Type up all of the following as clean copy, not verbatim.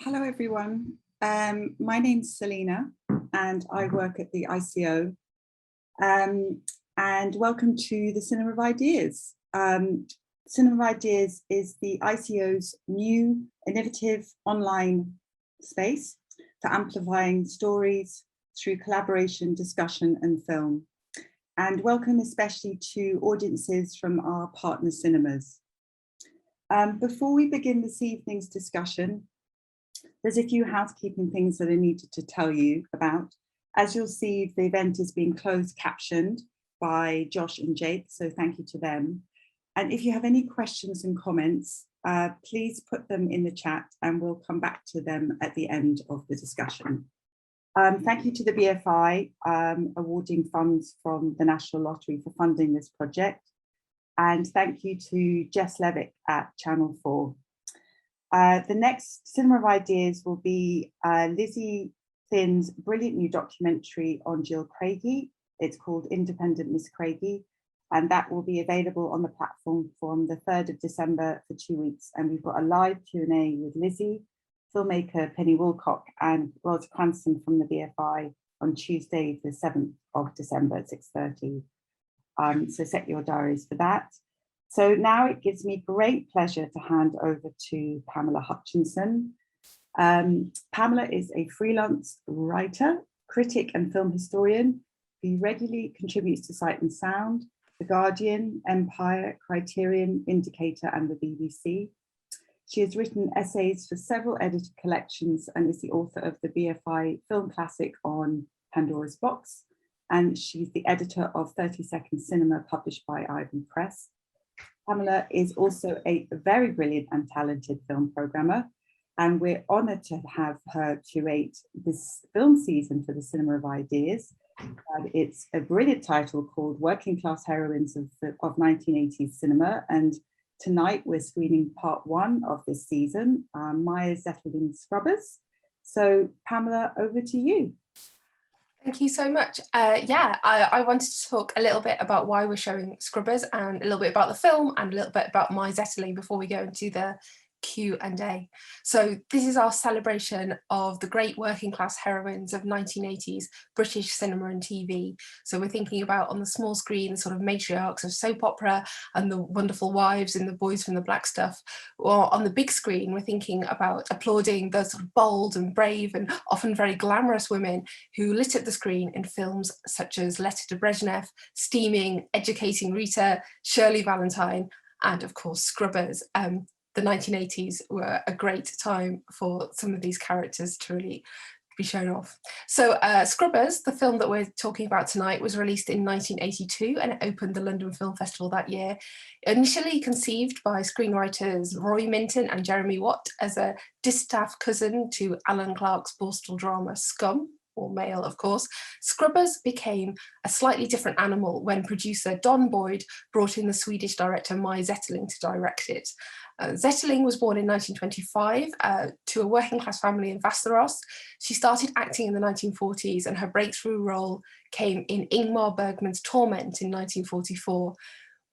Hello, everyone. My name's Selena, and I work at the ICO. And welcome to the Cinema of Ideas. Cinema of Ideas is the ICO's new innovative online space for amplifying stories through collaboration, discussion, and film. And welcome especially to audiences from our partner cinemas. Before we begin this evening's discussion, there's a few housekeeping things that I needed to tell you about. As you'll see, the event is being closed captioned by Josh and Jake, so thank you to them. And if you have any questions and comments, please put them in the chat and we'll come back to them at the end of the discussion. Thank you to the BFI awarding funds from the National Lottery for funding this project. And thank you to Jess Levick at Channel 4. The next Cinema of Ideas will be Lizzie Finn's brilliant new documentary on Jill Craigie. It's called Independent Miss Craigie, and that will be available on the platform from the 3rd of December for 2 weeks. And we've got a live Q&A with Lizzie, filmmaker Penny Wilcock, and Roz Cranston from the BFI on Tuesday, the 7th of December at 6:30. So set your diaries for that. So now it gives me great pleasure to hand over to Pamela Hutchinson. Pamela is a freelance writer, critic and film historian who regularly contributes to Sight and Sound, The Guardian, Empire, Criterion, Indicator and the BBC. She has written essays for several edited collections and is the author of the BFI film classic on Pandora's Box. And she's the editor of 30 Second Cinema published by Ivan Press. Pamela is also a very brilliant and talented film programmer, and we're honoured to have her curate this film season for the Cinema of Ideas. It's a brilliant title called Working Class Heroines of 1980s Cinema, and tonight we're screening part 1 of this season, Mai Zetterling Scrubbers. So Pamela, over to you. Thank you so much. I wanted to talk a little bit about why we're showing Scrubbers and a little bit about the film and a little bit about Mai Zetterling before we go into the Q&A. So this is our celebration of the great working class heroines of 1980s British cinema and TV. So we're thinking about on the small screen the sort of matriarchs of soap opera and the wonderful wives in The Boys from the Black Stuff. Or on the big screen, we're thinking about applauding the sort of bold and brave and often very glamorous women who lit up the screen in films such as Letter to Brezhnev, Steaming, Educating Rita, Shirley Valentine, and of course Scrubbers. The 1980s were a great time for some of these characters to really be shown off. So Scrubbers, the film that we're talking about tonight, was released in 1982 and it opened the London Film Festival that year. Initially conceived by screenwriters Roy Minton and Jeremy Watt as a distaff cousin to Alan Clarke's Borstal drama Scum, or male of course, Scrubbers became a slightly different animal when producer Don Boyd brought in the Swedish director Mai Zetterling to direct it. Zetterling was born in 1925 to a working class family in Västerås. She started acting in the 1940s and her breakthrough role came in Ingmar Bergman's Torment in 1944.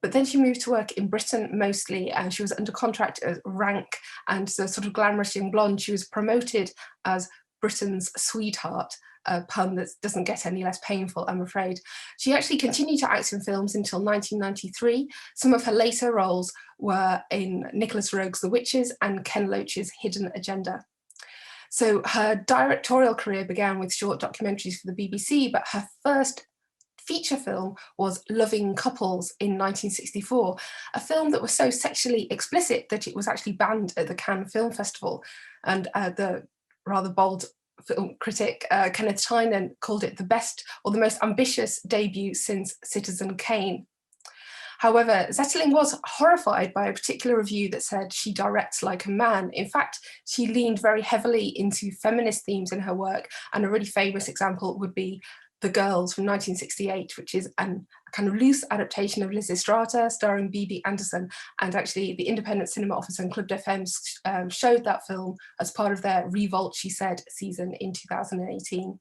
But then she moved to work in Britain mostly, and she was under contract as Rank and the sort of glamorous young blonde. She was promoted as Britain's sweetheart, a pun that doesn't get any less painful, I'm afraid. She actually continued to act in films until 1993. Some of her later roles were in Nicholas Roeg's The Witches and Ken Loach's Hidden Agenda. So her directorial career began with short documentaries for the BBC, but her first feature film was Loving Couples in 1964, a film that was so sexually explicit that it was actually banned at the Cannes Film Festival. And the rather bold film critic Kenneth Tynan called it the best or the most ambitious debut since Citizen Kane. However, Zetterling was horrified by a particular review that said she directs like a man. In fact, she leaned very heavily into feminist themes in her work, and a really famous example would be The Girls from 1968, which is a kind of loose adaptation of Liz Estrada starring Bibi Andersson, and actually the Independent Cinema Office and Club de Femmes showed that film as part of their Revolt, She Said season in 2018.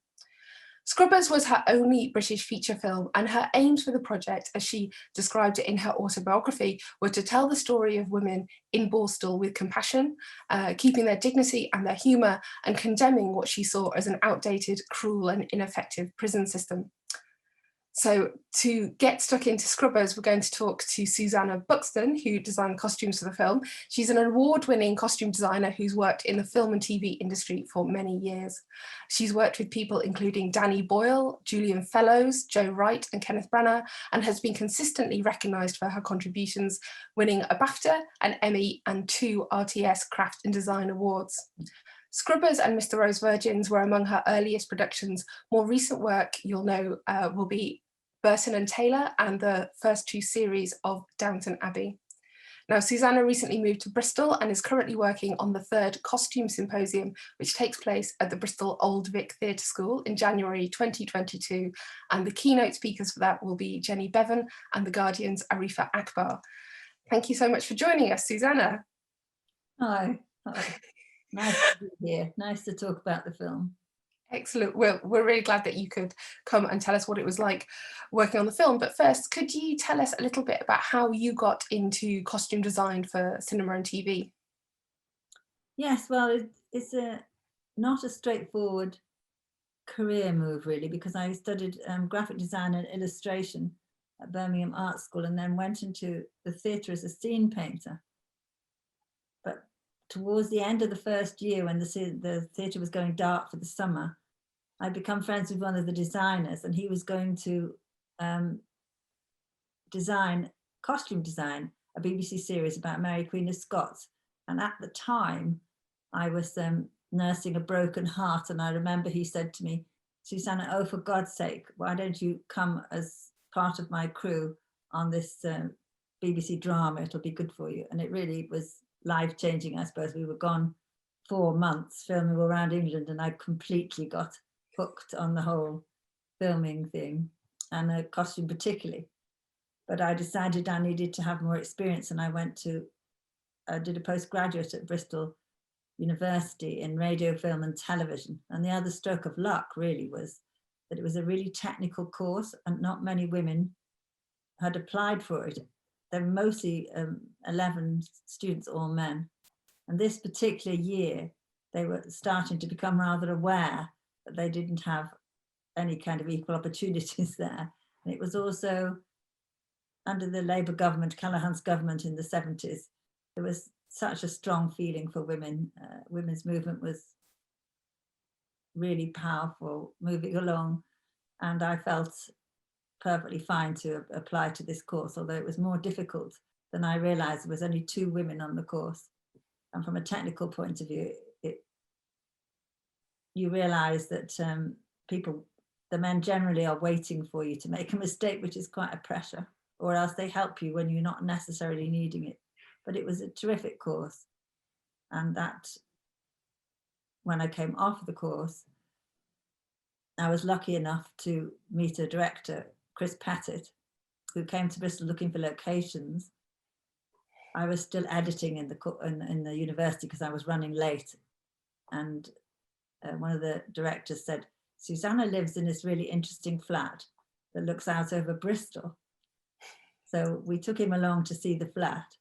Scrubbers was her only British feature film, and her aims for the project, as she described it in her autobiography, were to tell the story of women in Borstal with compassion, keeping their dignity and their humour, and condemning what she saw as an outdated, cruel and ineffective prison system. So to get stuck into Scrubbers, we're going to talk to Susannah Buxton, who designed costumes for the film. She's an award-winning costume designer who's worked in the film and TV industry for many years. She's worked with people including Danny Boyle, Julian Fellows, Joe Wright and Kenneth Branagh, and has been consistently recognised for her contributions, winning a BAFTA, an Emmy and 2 RTS Craft and Design Awards. Scrubbers and Mr. Rose Virgins were among her earliest productions. More recent work, you'll know, will be Burton and Taylor and the first 2 series of Downton Abbey. Now, Susannah recently moved to Bristol and is currently working on the 3rd Costume Symposium, which takes place at the Bristol Old Vic Theatre School in January 2022. And the keynote speakers for that will be Jenny Bevan and The Guardian's Arifa Akbar. Thank you so much for joining us, Susannah. Hi. Nice to be here. Nice to talk about the film. Excellent. Well, we're really glad that you could come and tell us what it was like working on the film. But first, could you tell us a little bit about how you got into costume design for cinema and TV? Yes, well, it's not a straightforward career move, really, because I studied graphic design and illustration at Birmingham Art School and then went into the theatre as a scene painter. But towards the end of the first year, when the theatre was going dark for the summer, I'd become friends with one of the designers, and he was going to costume design a BBC series about Mary Queen of Scots. And at the time, I was nursing a broken heart, and I remember he said to me, "Susannah, oh, for God's sake, why don't you come as part of my crew on this BBC drama? It'll be good for you." And it really was life-changing, I suppose. We were gone 4 months filming around England, and I completely got hooked on the whole filming thing, and the costume particularly. But I decided I needed to have more experience, and I did a postgraduate at Bristol University in radio, film and television. And the other stroke of luck really was that it was a really technical course, and not many women had applied for it. There were mostly 11 students, all men. And this particular year, they were starting to become rather aware that they didn't have any kind of equal opportunities there. And it was also under the Labour government, Callaghan's government in the 70s, there was such a strong feeling for women. Women's movement was really powerful, moving along. And I felt perfectly fine to apply to this course, although it was more difficult than I realized. There was only 2 women on the course. And from a technical point of view, you realize that the men generally are waiting for you to make a mistake, which is quite a pressure, or else they help you when you're not necessarily needing it. But it was a terrific course. And that, when I came off the course, I was lucky enough to meet a director, Chris Pettit, who came to Bristol looking for locations. I was still editing in the university because I was running late. And one of the directors said, "Susannah lives in this really interesting flat that looks out over Bristol." So we took him along to see the flat.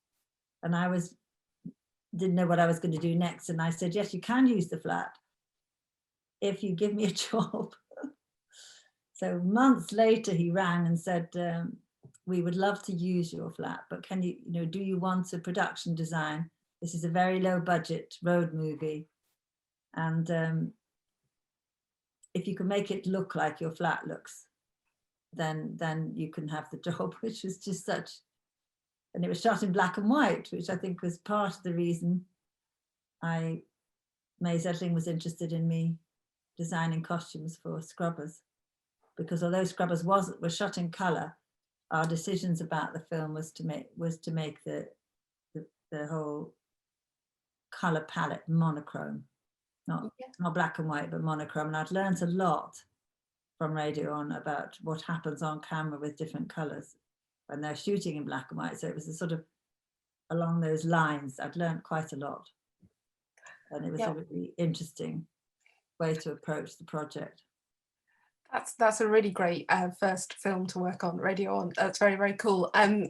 And I didn't know what I was going to do next. And I said, "Yes, you can use the flat if you give me a job." So months later, he rang and said, "We would love to use your flat, but can you, do you want a production design? This is a very low budget road movie. And if you can make it look like your flat looks, then you can have the job," which was just such, and it was shot in black and white, which I think was part of the reason Mai Zetterling was interested in me designing costumes for Scrubbers. Because although Scrubbers was shot in colour, our decisions about the film was to make the whole colour palette monochrome, not black and white, but monochrome. And I'd learned a lot from Radio On about what happens on camera with different colours when they're shooting in black and white. So it was a sort of along those lines. I'd learned quite a lot, and it was a really interesting way to approach the project. That's a really great first film to work on, radio on. That's very, very cool. I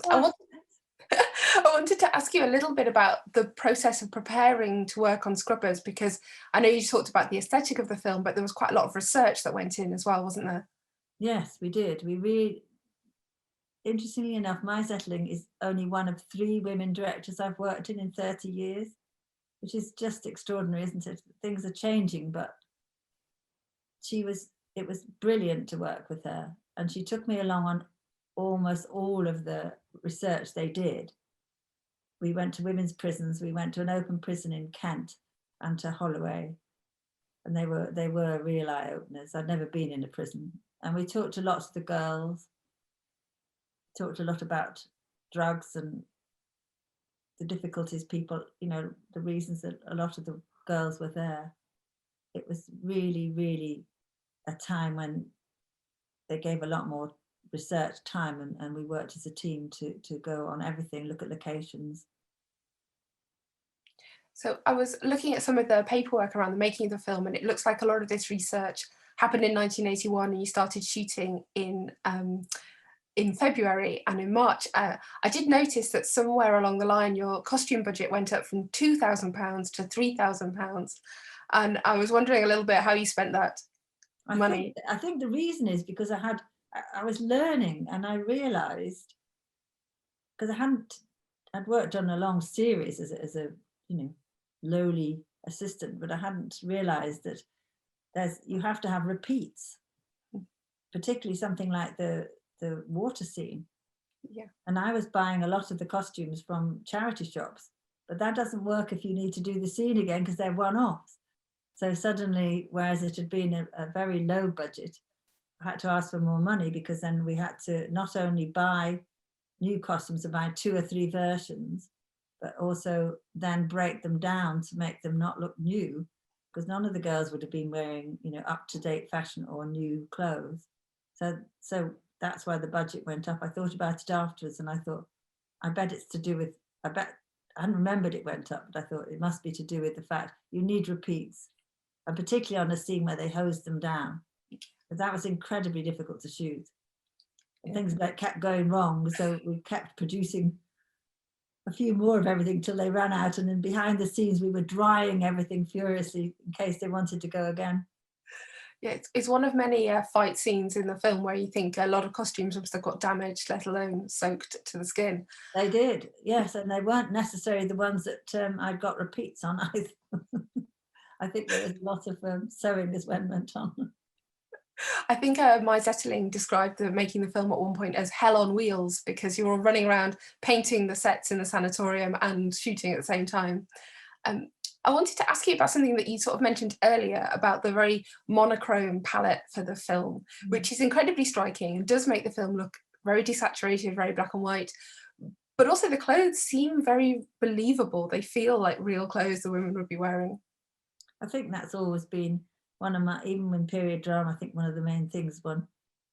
wanted to ask you a little bit about the process of preparing to work on Scrubbers, because I know you talked about the aesthetic of the film, but there was quite a lot of research that went in as well, wasn't there? Yes, we did. We really, interestingly enough, Mai Zetterling is only one of 3 women directors I've worked in 30 years, which is just extraordinary, isn't it? Things are changing, but it was brilliant to work with her. And she took me along on almost all of the research they did. We went to women's prisons, we went to an open prison in Kent and to Holloway. And they were real eye-openers. I'd never been in a prison. And we talked to lots of the girls, talked a lot about drugs and the difficulties people, the reasons that a lot of the girls were there. It was really, really a time when they gave a lot more research time, and we worked as a team to go on everything, look at locations. So I was looking at some of the paperwork around the making of the film, and it looks like a lot of this research happened in 1981, and you started shooting in February and in March. I did notice that somewhere along the line your costume budget went up from £2,000 to £3,000, and I was wondering a little bit how you spent that money. I think the reason is because I was learning, and I realised, because I'd worked on a long series as a lowly assistant, but I hadn't realised that you have to have repeats, particularly something like the water scene. Yeah. And I was buying a lot of the costumes from charity shops, but that doesn't work if you need to do the scene again, because they're one-offs. So suddenly, whereas it had been a very low budget, I had to ask for more money, because then we had to not only buy new costumes and buy 2 or 3 versions, but also then break them down to make them not look new, because none of the girls would have been wearing, up-to-date fashion or new clothes. So that's why the budget went up. I thought about it afterwards, and I thought, I bet it's to do with, I hadn't remembered it went up, but I thought it must be to do with the fact you need repeats, and particularly on a scene where they hosed them down, because that was incredibly difficult to shoot. Yeah. Things that kept going wrong, so we kept producing a few more of everything till they ran out, and then behind the scenes we were drying everything furiously in case they wanted to go again. Yeah, it's one of many fight scenes in the film where you think a lot of costumes must have got damaged, let alone soaked to the skin. They did, yes, and they weren't necessarily the ones that I got repeats on either. I think there was a lot of sewing as when went on. I think Mai Zetterling described making the film at one point as hell on wheels, because you were running around painting the sets in the sanatorium and shooting at the same time. I wanted to ask you about something that you sort of mentioned earlier about the very monochrome palette for the film, which is incredibly striking and does make the film look very desaturated, very black and white. But also the clothes seem very believable. They feel like real clothes the women would be wearing. I think that's always been one of my, even in period drama, I think one of the main things one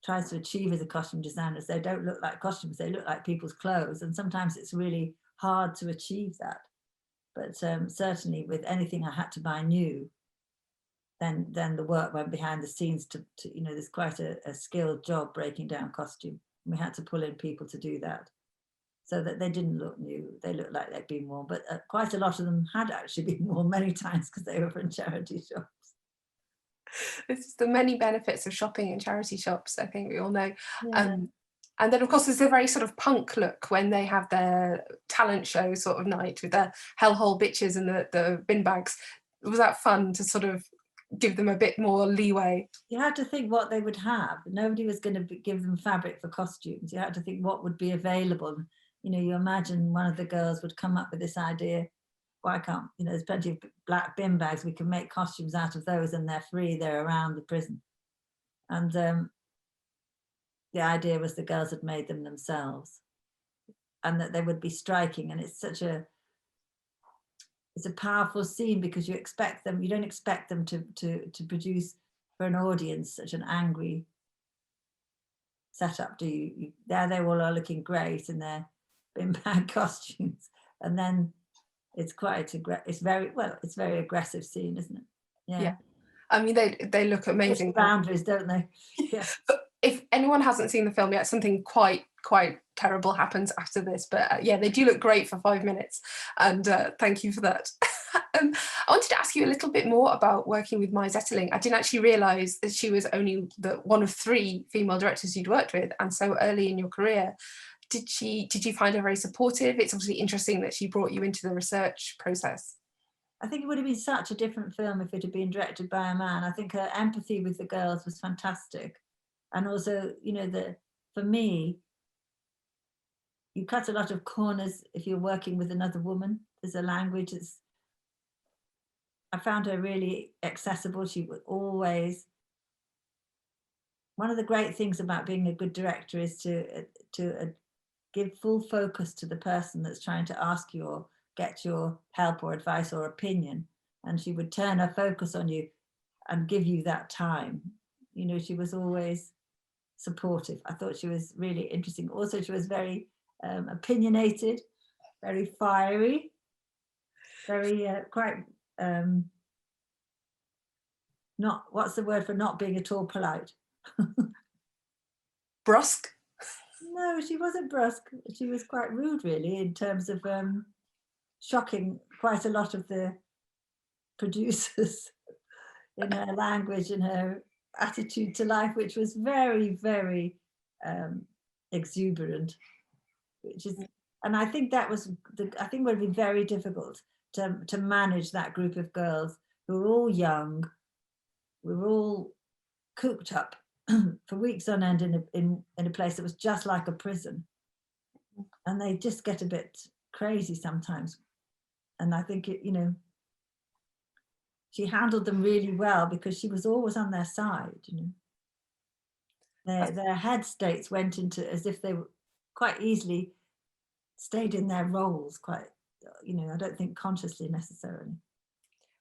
tries to achieve as a costume designer is they don't look like costumes, they look like people's clothes. And sometimes it's really hard to achieve that. But certainly with anything I had to buy new, then the work went behind the scenes to there's quite a skilled job breaking down costume. And we had to pull in people to do that, so that they didn't look new. They looked like they'd been worn, but quite a lot of them had actually been worn many times because they were from charity shops. This is the many benefits of shopping in charity shops, I think we all know. Yeah. And then, of course, there's a very sort of punk look when they have their talent show sort of night with the hellhole bitches and the bin bags. Was that fun to sort of give them a bit more leeway? You had to think what they would have. Nobody was going to give them fabric for costumes. You had to think what would be available. You imagine one of the girls would come up with this idea. Why can't, there's plenty of black bin bags. We can make costumes out of those, and they're free. They're around the prison. And the idea was the girls had made them themselves, and that they would be striking. And it's a powerful scene, because you don't expect them to produce for an audience such an angry setup, do you? There they all are looking great in their bin bag costumes, and then it's very aggressive scene, isn't it? Yeah. I mean, they look amazing. Boundaries, don't they? Yeah. But if anyone hasn't seen the film yet, something quite terrible happens after this. But yeah, they do look great for 5 minutes, and thank you for that. I wanted to ask you a little bit more about working with Mai Zetterling. I didn't actually realise that she was only one of 3 female directors you'd worked with, and so early in your career. Did you find her very supportive? It's obviously interesting that she brought you into the research process. I think it would have been such a different film if it had been directed by a man. I think her empathy with the girls was fantastic. And also, you know, for me, you cut a lot of corners if you're working with another woman. There's a language I found her really accessible. She would always, one of the great things about being a good director is to give full focus to the person that's trying to ask you or get your help or advice or opinion. And she would turn her focus on you and give you that time. You know, she was always supportive. I thought she was really interesting. Also, she was very opinionated, very fiery, very quite not, what's the word for not being at all polite? Brusque? No, she wasn't brusque. She was quite rude, really, in terms of shocking quite a lot of the producers in her language and her attitude to life, which was very, very exuberant. Which is, and I think that was I think would be very difficult to manage that group of girls who were all young. We were all cooped up for weeks on end in a place that was just like a prison, and they just get a bit crazy sometimes. And I think you know, she handled them really well because she was always on their side. You know, their head states went into as if they were quite easily stayed in their roles. Quite, you know, I don't think consciously necessarily.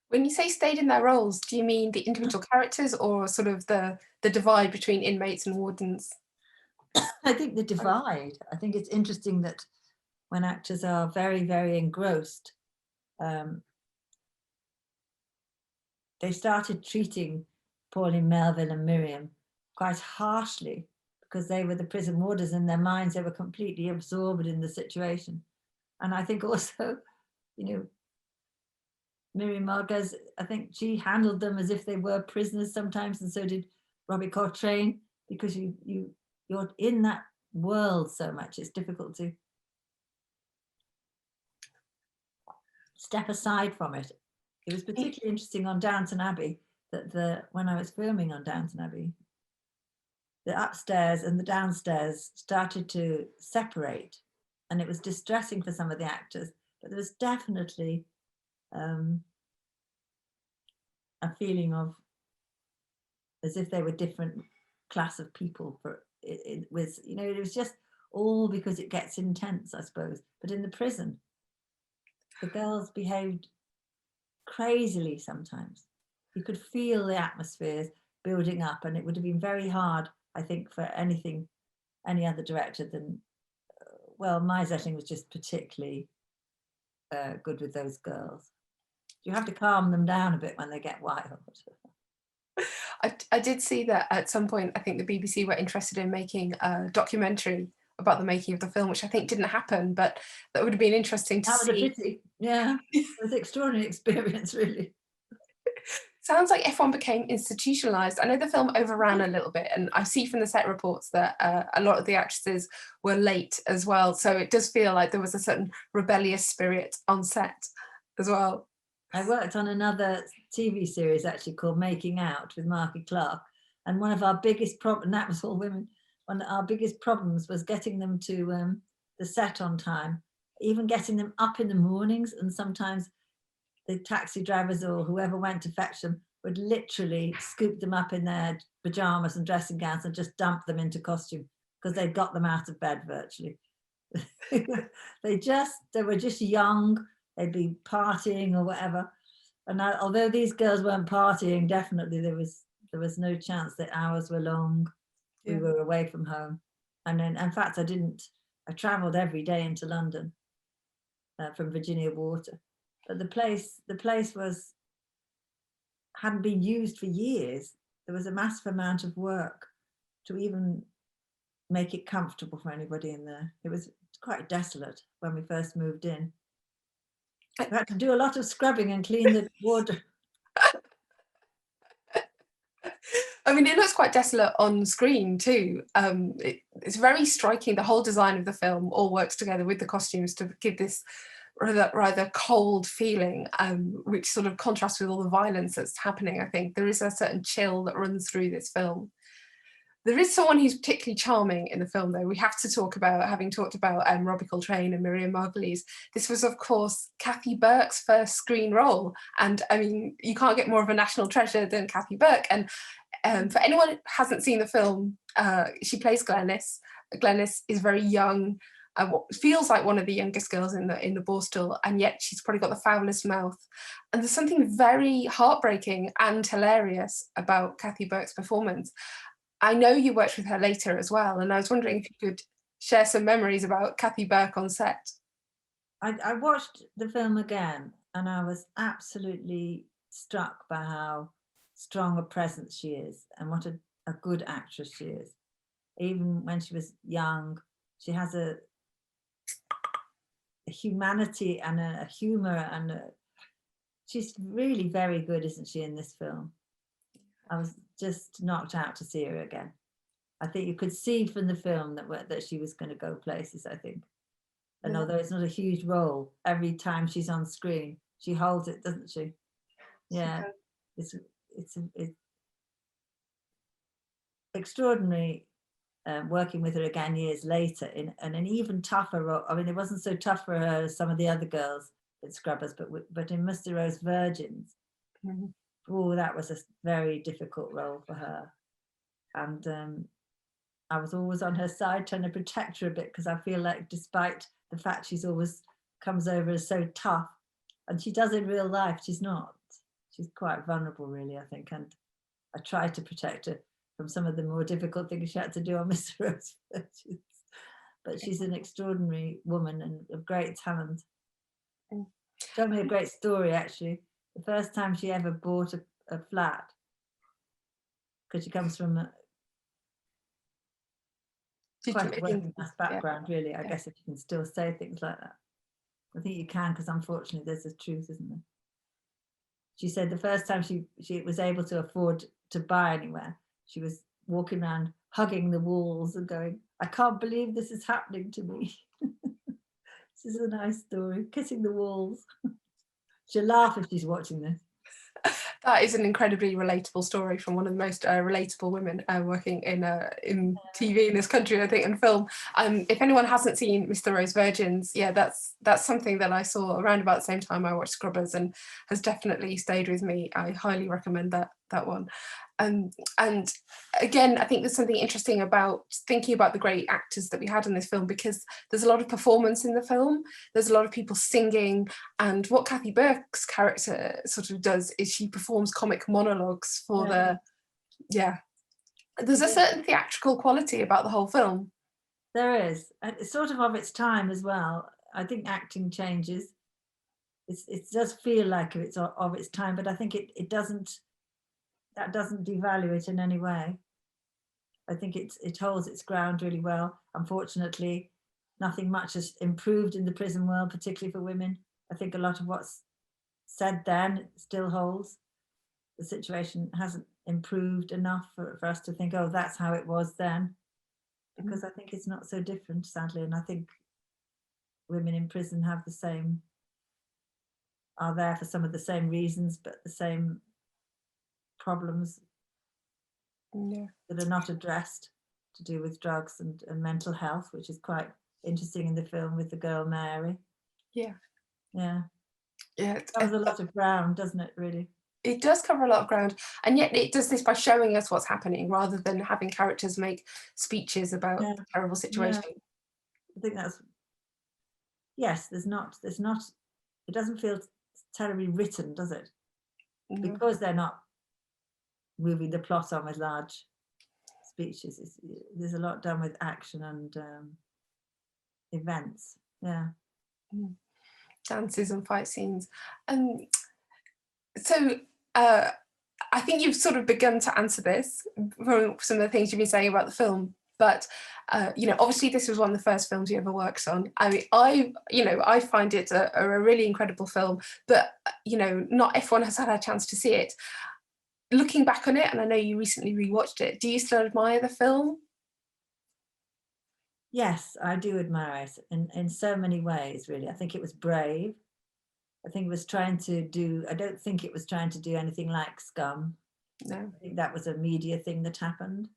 When you say stayed in their roles, do you mean the individual characters or sort of the divide between inmates and wardens? I think the divide. I think it's interesting that when actors are very, very engrossed, they started treating Pauline, Melville and Miriam quite harshly because they were the prison warders. In their minds, they were completely absorbed in the situation. And I think also, you know, Miriam Margoz, I think she handled them as if they were prisoners sometimes, and so did Robbie Coltrane, because you're in that world so much, it's difficult to step aside from it. It was particularly interesting on Downton Abbey that when I was filming on Downton Abbey, the upstairs and the downstairs started to separate, and it was distressing for some of the actors, but there was definitely a feeling of as if they were different class of people. It was, you know, it was just all because it gets intense, I suppose. But in the prison, the girls behaved crazily sometimes. You could feel the atmospheres building up, and it would have been very hard, I think, for any other director than, well, Mai Zetterling was just particularly good with those girls. You have to calm them down a bit when they get wild. I did see that at some point, I think the BBC were interested in making a documentary about the making of the film, which I think didn't happen, but that would have been interesting to see. That was a pity. Yeah, it was an extraordinary experience, really. Sounds like everyone became institutionalized. I know the film overran a little bit, and I see from the set reports that a lot of the actresses were late as well. So it does feel like there was a certain rebellious spirit on set as well. I worked on another TV series actually called Making Out with Marky Clark, and one of our biggest problems, and that was all women, one of our biggest problems was getting them to the set on time, even getting them up in the mornings, and sometimes the taxi drivers or whoever went to fetch them would literally scoop them up in their pajamas and dressing gowns and just dump them into costume because they'd got them out of bed virtually. They were just young, they'd be partying or whatever. And although these girls weren't partying, definitely there was no chance. The hours were long. Yeah. We were away from home. And then, in fact, I traveled every day into London from Virginia Water. But the place was hadn't been used for years. There was a massive amount of work to even make it comfortable for anybody in there. It was quite desolate when we first moved in. We had to do a lot of scrubbing and clean the wardrobe. I mean, it looks quite desolate on screen too. It's very striking. The whole design of the film all works together with the costumes to give this rather cold feeling, which sort of contrasts with all the violence that's happening. I think there is a certain chill that runs through this film. There is someone who's particularly charming in the film, though. We have to talk about, having talked about Robbie Coltrane and Miriam Margolyes, this was, of course, Kathy Burke's first screen role. And I mean, you can't get more of a national treasure than Kathy Burke. And for anyone who hasn't seen the film, she plays Glenys. Glenys is very young, feels like one of the youngest girls in the Borstal, and yet she's probably got the foulest mouth. And there's something very heartbreaking and hilarious about Kathy Burke's performance. I know you worked with her later as well, and I was wondering if you could share some memories about Kathy Burke on set. I watched the film again, and I was absolutely struck by how strong a presence she is and what a good actress she is. Even when she was young, she has a humanity and a humour, and she's really very good, isn't she, in this film? I was just knocked out to see her again. I think you could see from the film that she was going to go places, I think. And although it's not a huge role, every time she's on screen, she holds it, doesn't she? Yeah, it's extraordinary working with her again years later in an even tougher role. I mean, it wasn't so tough for her as some of the other girls at Scrubbers, but in Mr. Rose Virgins, oh, that was a very difficult role for her. And I was always on her side trying to protect her a bit, because I feel like despite the fact she's always comes over as so tough, and she does in real life, she's not. She's quite vulnerable, really, I think. And I tried to protect her from some of the more difficult things she had to do on Mr. Rose Virgins. But she's an extraordinary woman and of great talent. She told me a great story, actually. The first time she ever bought a flat, because she comes from a quite a working class background, really. I guess if you can still say things like that. I think you can, because unfortunately there's a truth, isn't there? She said the first time she was able to afford to buy anywhere, she was walking around hugging the walls and going, I can't believe this is happening to me. This is a nice story, kissing the walls. She'll laugh if she's watching this. That is an incredibly relatable story from one of the most relatable women working in TV in this country, I think, and film. If anyone hasn't seen Mr. Rose Virgins, yeah, that's something that I saw around about the same time I watched Scrubbers, and has definitely stayed with me. I highly recommend that one. And again, I think there's something interesting about thinking about the great actors that we had in this film, because there's a lot of performance in the film. There's a lot of people singing, and what Kathy Burke's character sort of does is she performs comic monologues for there's a certain theatrical quality about the whole film. There is. It's sort of its time as well. I think acting changes. It does feel like it's of its time, but I think it doesn't. That doesn't devalue it in any way. I think it holds its ground really well. Unfortunately, nothing much has improved in the prison world, particularly for women. I think a lot of what's said then still holds. The situation hasn't improved enough for us to think, oh, that's how it was then. Because I think it's not so different, sadly. And I think women in prison are there for some of the same reasons, but the same problems that are not addressed, to do with drugs and mental health, which is quite interesting in the film with the girl Mary. It covers a lot of ground, doesn't it, really? It does cover a lot of ground, and yet it does this by showing us what's happening rather than having characters make speeches about the terrible situation. I think that's there's not it doesn't feel terribly written, does it? Because they're not moving the plot on with large speeches. There's a lot done with action and events. Dances and fight scenes. So I think you've sort of begun to answer this from some of the things you've been saying about the film, but you know, obviously this was one of the first films you ever worked on. I mean, I find it a really incredible film, but you know, not everyone has had a chance to see it. Looking back on it, and I know you recently rewatched it, do you still admire the film? Yes, I do admire it in so many ways, really. I think it was brave. I think it was trying to do, I don't think it was trying to do anything like Scum. No. I think that was a media thing that happened.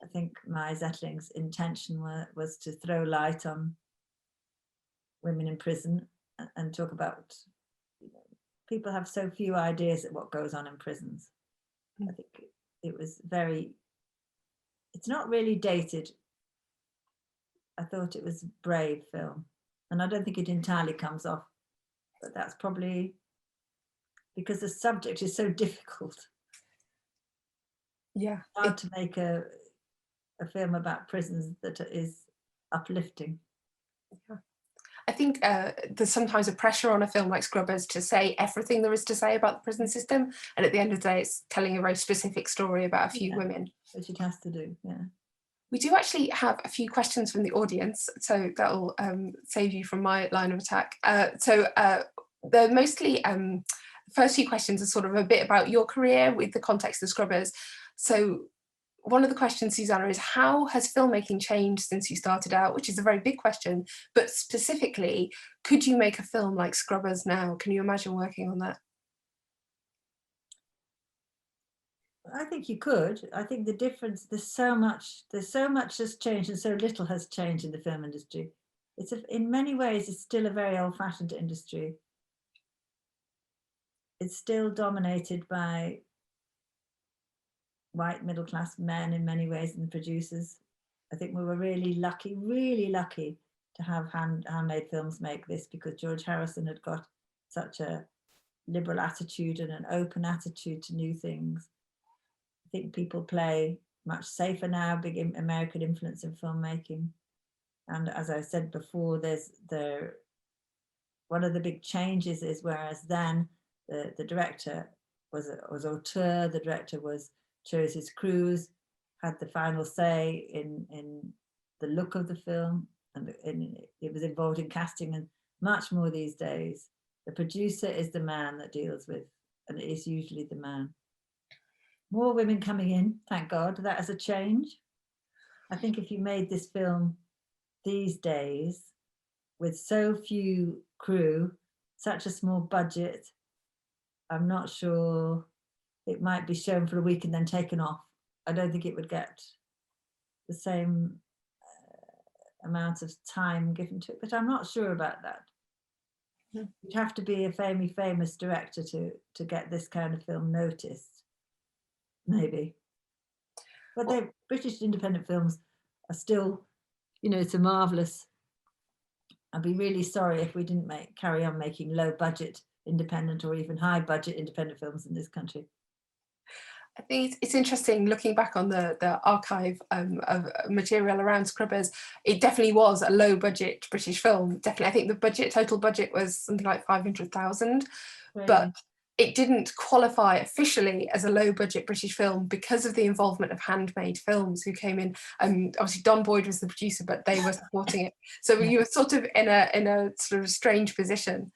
I think Mai Zetterling's intention was to throw light on women in prison and talk about, you know, people have so few ideas of what goes on in prisons. I think it was very, it's not really dated. I thought it was a brave film, and I don't think it entirely comes off, but that's probably because the subject is so difficult. Yeah. It's hard to make a film about prisons that is uplifting. Yeah. I think there's sometimes a pressure on a film like Scrubbers to say everything there is to say about the prison system, and at the end of the day it's telling a very specific story about a few women. Which it has to do, yeah. We do actually have a few questions from the audience, so that'll save you from my line of attack. They're mostly, first few questions are sort of a bit about your career with the context of Scrubbers. So one of the questions, Susannah, is how has filmmaking changed since you started out, which is a very big question, but specifically, could you make a film like Scrubbers now? Can you imagine working on that? I think you could. I think the difference, there's so much has changed and so little has changed in the film industry. In many ways, it's still a very old-fashioned industry. It's still dominated by white middle-class men in many ways, and producers. I think we were really lucky to have handmade films make this, because George Harrison had got such a liberal attitude and an open attitude to new things. I think people play much safer now, big American influence in filmmaking. And as I said before, one of the big changes is, whereas then the director was auteur, the director chose his crews, had the final say in the look of the film, and it was involved in casting, and much more these days. The producer is the man that deals with, and it is usually the man. More women coming in, thank God, that is a change. I think if you made this film these days with so few crew, such a small budget, I'm not sure, it might be shown for a week and then taken off. I don't think it would get the same amount of time given to it, but I'm not sure about that. You'd have to be a famous director to get this kind of film noticed. Maybe. But the British independent films are still, you know, it's a marvellous. I'd be really sorry if we didn't carry on making low budget independent or even high budget independent films in this country. I think it's interesting looking back on the archive of material around Scrubbers. It definitely was a low budget British film. Definitely, I think the total budget was something like 500,000, but it didn't qualify officially as a low budget British film because of the involvement of Handmade Films, who came in. Obviously Don Boyd was the producer, but they were supporting it. So you were sort of in a sort of strange position.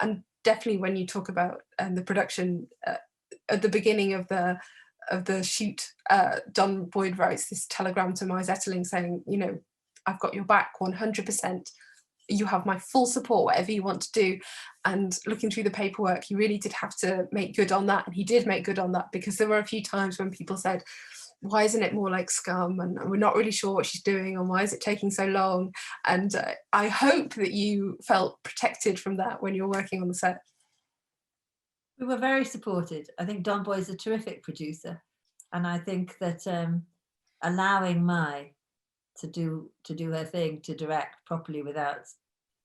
And definitely when you talk about the production at the beginning of the shoot, Don Boyd writes this telegram to Mai Zetterling saying, you know, I've got your back 100%. You have my full support, whatever you want to do. And looking through the paperwork, he really did have to make good on that. And he did make good on that, because there were a few times when people said, why isn't it more like Scum? And we're not really sure what she's doing, and why is it taking so long? And I hope that you felt protected from that when you're working on the set. We were very supported. I think Don Boyd's a terrific producer. And I think that allowing Mai to do her thing, to direct properly without,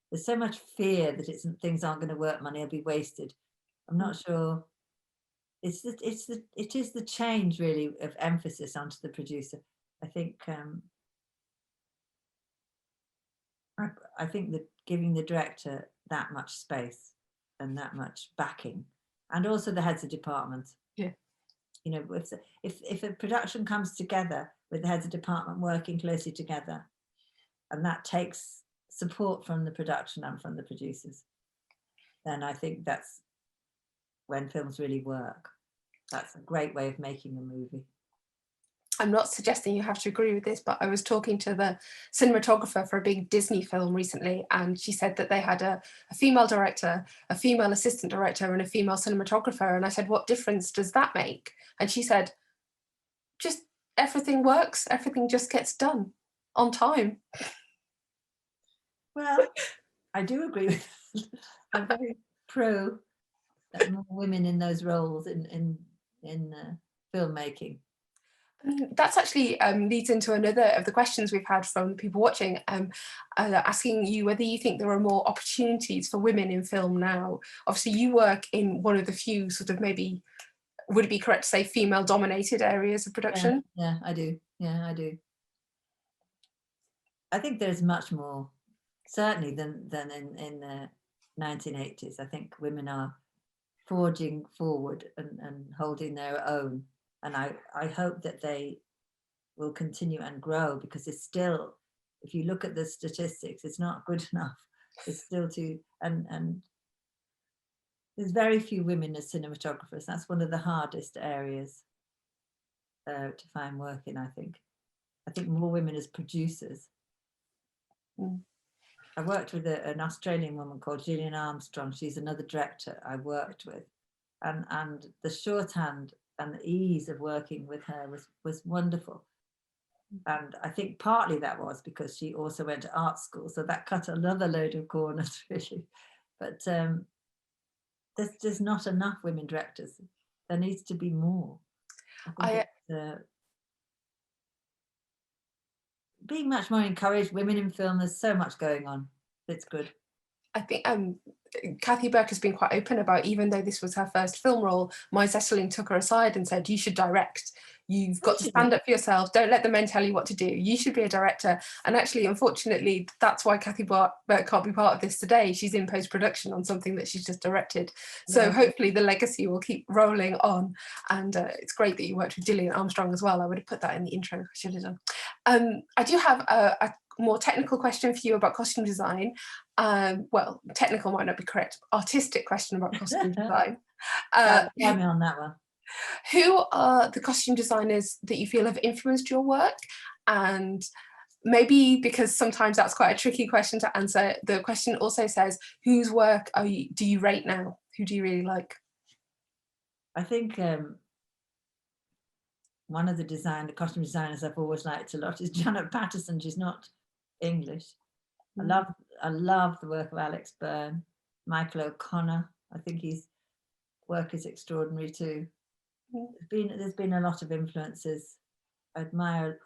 there's so much fear that things aren't going to work, money will be wasted. I'm not sure. It is the change really of emphasis onto the producer. I think I think that giving the director that much space and that much backing, and also the heads of department. Yeah. you know, if a production comes together with the heads of department working closely together, and that takes support from the production and from the producers, then I think that's when films really work. That's a great way of making a movie. I'm not suggesting you have to agree with this, but I was talking to the cinematographer for a big Disney film recently, and she said that they had a female director, a female assistant director, and a female cinematographer. And I said, what difference does that make? And she said, just everything works, everything just gets done on time. Well, I do agree with that. I'm very pro more women in those roles in filmmaking. That's actually leads into another of the questions we've had from people watching, asking you whether you think there are more opportunities for women in film now. Obviously, you work in one of the few sort of, maybe, would it be correct to say, female dominated areas of production? Yeah, I do. Yeah, I do. I think there's much more, certainly, than in the 1980s. I think women are forging forward and holding their own. And I hope that they will continue and grow, because it's still, if you look at the statistics, it's not good enough. It's still too, and there's very few women as cinematographers. That's one of the hardest areas to find work in, I think. I think more women as producers. I worked with an Australian woman called Gillian Armstrong. She's another director I worked with. And the shorthand and the ease of working with her was wonderful. And I think partly that was because she also went to art school, so that cut another load of corners, really. But there's just not enough women directors. There needs to be more. I think being much more encouraged, women in film, there's so much going on. It's good. I think Kathy Burke has been quite open about, even though this was her first film role, Mai Zetterling took her aside and said, you should direct. You've got to stand up for yourself. Don't let the men tell you what to do. You should be a director. And actually, unfortunately, that's why Kathy Burke can't be part of this today. She's in post-production on something that she's just directed. So hopefully the legacy will keep rolling on. And it's great that you worked with Gillian Armstrong as well. I would have put that in the intro. I should have done. I do have a more technical question for you about costume design. Well, technical might not be correct. Artistic question about costume design. Tell me on that one. Who are the costume designers that you feel have influenced your work? And maybe, because sometimes that's quite a tricky question to answer, the question also says, whose work do you rate now? Who do you really like? I think one of the costume designers I've always liked a lot is Janet Patterson. She's not English. I love the work of Alex Byrne, Michael O'Connor. I think his work is extraordinary too. There's been a lot of influences. I admire.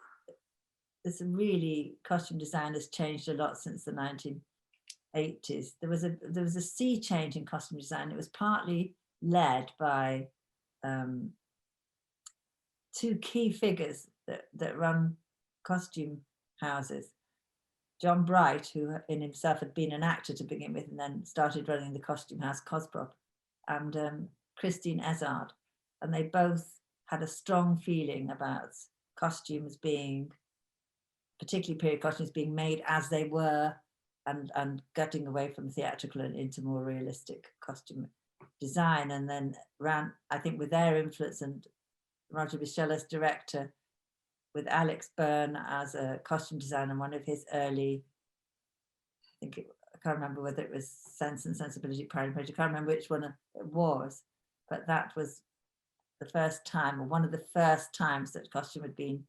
This really, costume design has changed a lot since the 1980s. There was a sea change in costume design. It was partly led by two key figures that run costume houses. John Bright, who in himself had been an actor to begin with and then started running the costume house Cosprop, and Christine Ezard. And they both had a strong feeling about costumes being, particularly period costumes, being made as they were, and getting away from theatrical and into more realistic costume design. And then ran, I think, with their influence, and Roger Michel as director, with Alex Byrne as a costume designer, one of his early, I can't remember whether it was Sense and Sensibility, Pride and Prejudice, I can't remember which one it was, but that was the first time, or one of the first times, that costume had been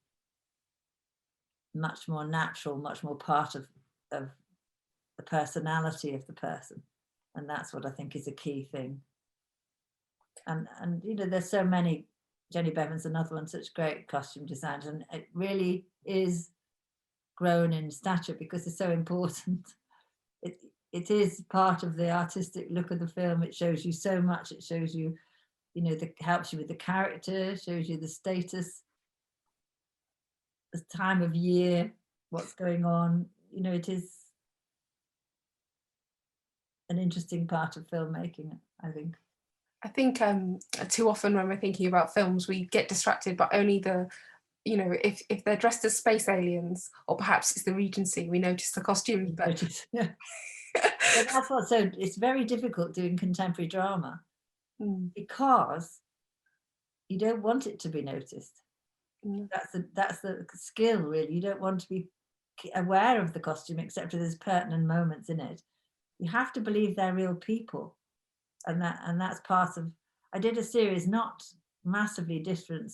much more natural, much more part of the personality of the person. And that's what I think is a key thing. And you know, there's so many. Jenny Bevan's another one, such great costume designers, and it really is grown in stature because it's so important. It is part of the artistic look of the film. It shows you so much. It shows you, you know, helps you with the character, shows you the status, the time of year, what's going on. You know, it is an interesting part of filmmaking, I think. I think too often when we're thinking about films, we get distracted by only the, you know, if they're dressed as space aliens, or perhaps it's the Regency, we notice the costumes. But Yeah. But that's what, so it's very difficult doing contemporary drama because you don't want it to be noticed. That's the skill, really. You don't want to be aware of the costume except for there's pertinent moments in it. You have to believe they're real people, and that's part of. I did a series not massively different,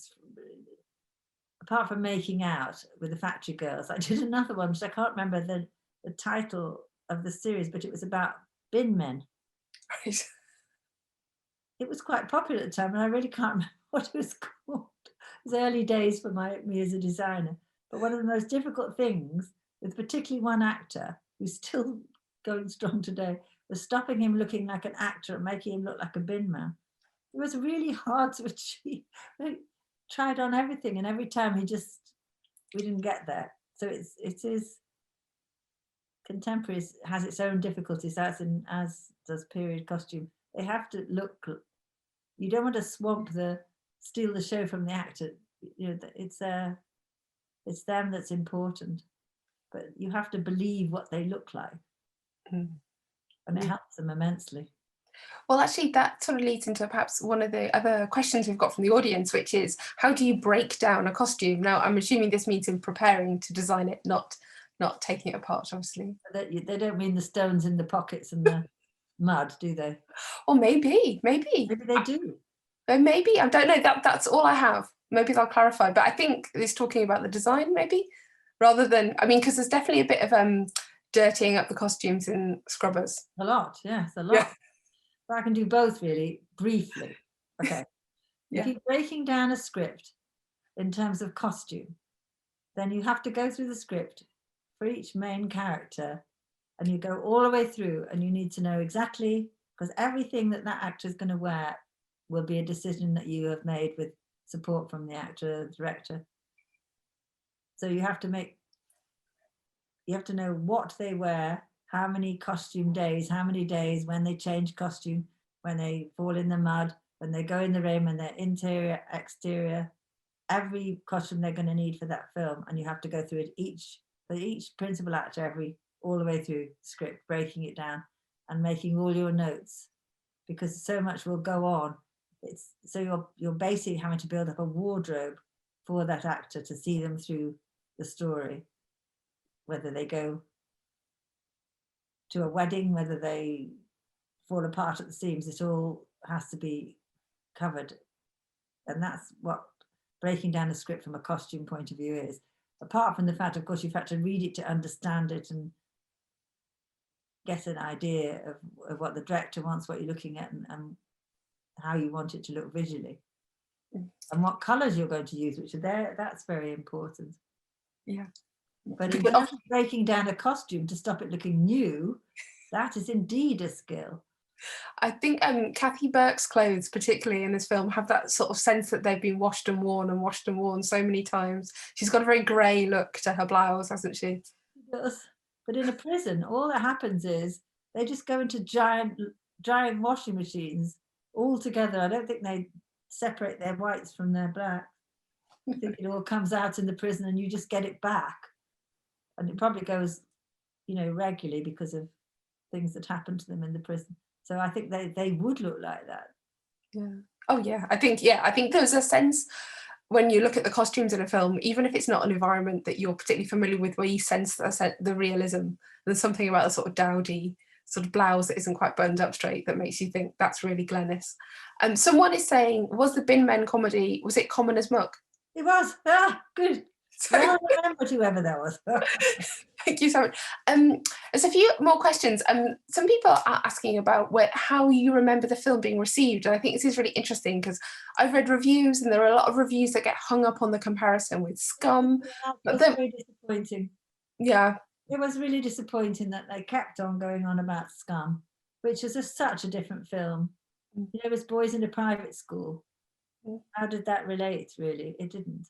apart from Making Out with the Factory Girls. I did another one which I can't remember the title of the series, but it was about bin men. Right. It was quite popular at the time, and I really can't remember what it was called. It was early days for me as a designer. But one of the most difficult things, with particularly one actor who's still going strong today, was stopping him looking like an actor and making him look like a bin man. It was really hard to achieve. We tried on everything, and every time we didn't get there. So it is contemporary has its own difficulties, as does period costume. They have to look. You don't want to steal the show from the actor. You know, it's them that's important, but you have to believe what they look like, and it helps them immensely. Well, actually, that sort of leads into perhaps one of the other questions we've got from the audience, which is, how do you break down a costume? Now, I'm assuming this means in preparing to design it, not taking it apart, obviously. They don't mean the stones in the pockets and the mud, do they? Or maybe they do. Maybe, I don't know. That's all I have. Maybe they'll clarify. But I think it's talking about the design, maybe, rather than, I mean, because there's definitely a bit of dirtying up the costumes in Scrubbers. A lot, yes, a lot. Yeah. But I can do both, really, briefly. Okay. If you're breaking down a script in terms of costume, then you have to go through the script for each main character, and you go all the way through, and you need to know exactly, because everything that actor is going to wear will be a decision that you have made with support from the actor, director. So you have to know what they wear, how many costume days, how many days, when they change costume, when they fall in the mud, when they go in the rain, when they're interior, exterior, every costume they're going to need for that film. And you have to go through it for each principal actor, all the way through the script, breaking it down and making all your notes, because so much will go on. So you're basically having to build up a wardrobe for that actor to see them through the story, whether they go to a wedding, whether they fall apart at the seams, it all has to be covered. And that's what breaking down a script from a costume point of view is. Apart from the fact, of course, you've had to read it to understand it and get an idea of what the director wants, what you're looking at, and how you want it to look visually, and what colours you're going to use, which are there. That's very important. Yeah. But in terms of breaking down a costume to stop it looking new, that is indeed a skill. I think Kathy Burke's clothes, particularly in this film, have that sort of sense that they've been washed and worn so many times. She's got a very grey look to her blouse, hasn't she? She does. But in a prison, all that happens is they just go into giant drying washing machines all together. I don't think they separate their whites from their blacks. I think it all comes out in the prison and you just get it back. And it probably goes, regularly because of things that happen to them in the prison. So I think they would look like that. Yeah. Oh yeah. I think there's a sense when you look at the costumes in a film, even if it's not an environment that you're particularly familiar with, where you sense the realism. There's something about the sort of dowdy sort of blouse that isn't quite buttoned up straight that makes you think that's really Glenys. Someone is saying, was the Bin Men comedy, was it common as muck? It was. Good. So, well, I remember whoever that was. Thank you so much. There's a few more questions. Some people are asking about how you remember the film being received, and I think this is really interesting because I've read reviews, and there are a lot of reviews that get hung up on the comparison with Scum. It was very disappointing. Yeah. It was really disappointing that they kept on going on about Scum, which is such a different film. It was boys in a private school. How did that relate, really? It didn't.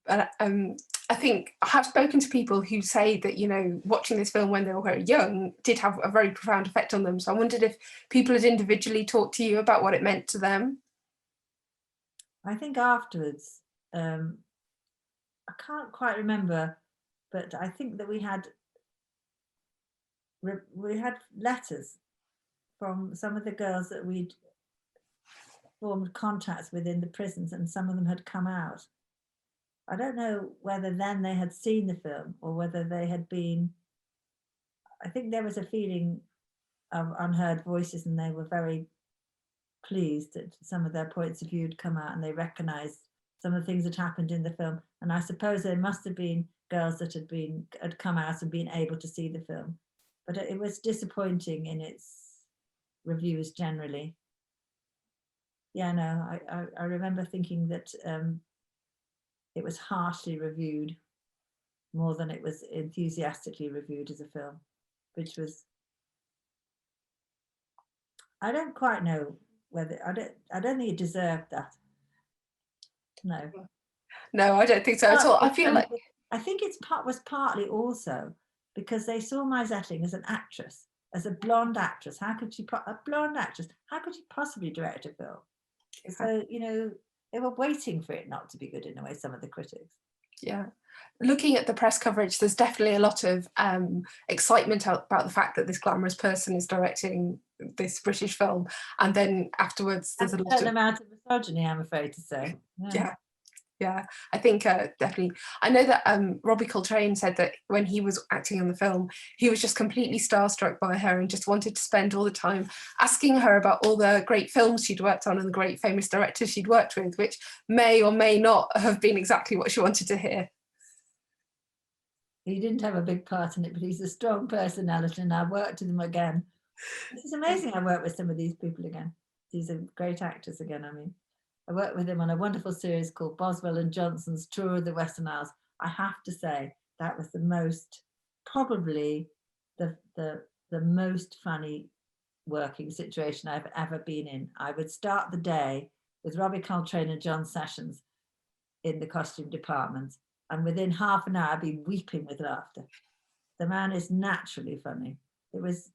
I think I have spoken to people who say that, you know, watching this film when they were very young did have a very profound effect on them. So I wondered if people had individually talked to you about what it meant to them. I think afterwards, I can't quite remember, but I think that we had letters from some of the girls that we'd formed contacts with in the prisons, and some of them had come out. I don't know whether then they had seen the film or whether they had been, I think there was a feeling of unheard voices, and they were very pleased that some of their points of view had come out and they recognised some of the things that happened in the film. And I suppose there must have been girls that had come out and been able to see the film. But it was disappointing in its reviews generally. Yeah, no, I remember thinking that it was harshly reviewed more than it was enthusiastically reviewed as a film, which was, I don't quite know whether, I don't think it deserved that. No. No, I don't think so at all. I feel like, I think was partly also because they saw Mai Zetterling as an actress, as a blonde actress. How could she possibly direct a film? So, you know, they were waiting for it not to be good in a way, some of the critics. Yeah. Looking at the press coverage, there's definitely a lot of excitement about the fact that this glamorous person is directing this British film. And then afterwards, there's a lot of amount of misogyny, I'm afraid to say. Yeah. I think definitely. I know that Robbie Coltrane said that when he was acting in the film, he was just completely starstruck by her and just wanted to spend all the time asking her about all the great films she'd worked on and the great famous directors she'd worked with, which may or may not have been exactly what she wanted to hear. He didn't have a big part in it, but he's a strong personality, and I worked with him again. It's amazing I worked with some of these people again. These are great actors again, I mean. I worked with him on a wonderful series called Boswell and Johnson's Tour of the Western Isles. I have to say that was probably the most funny working situation I've ever been in. I would start the day with Robbie Coltrane and John Sessions in the costume department, and within half an hour I'd be weeping with laughter. The man is naturally funny. It was,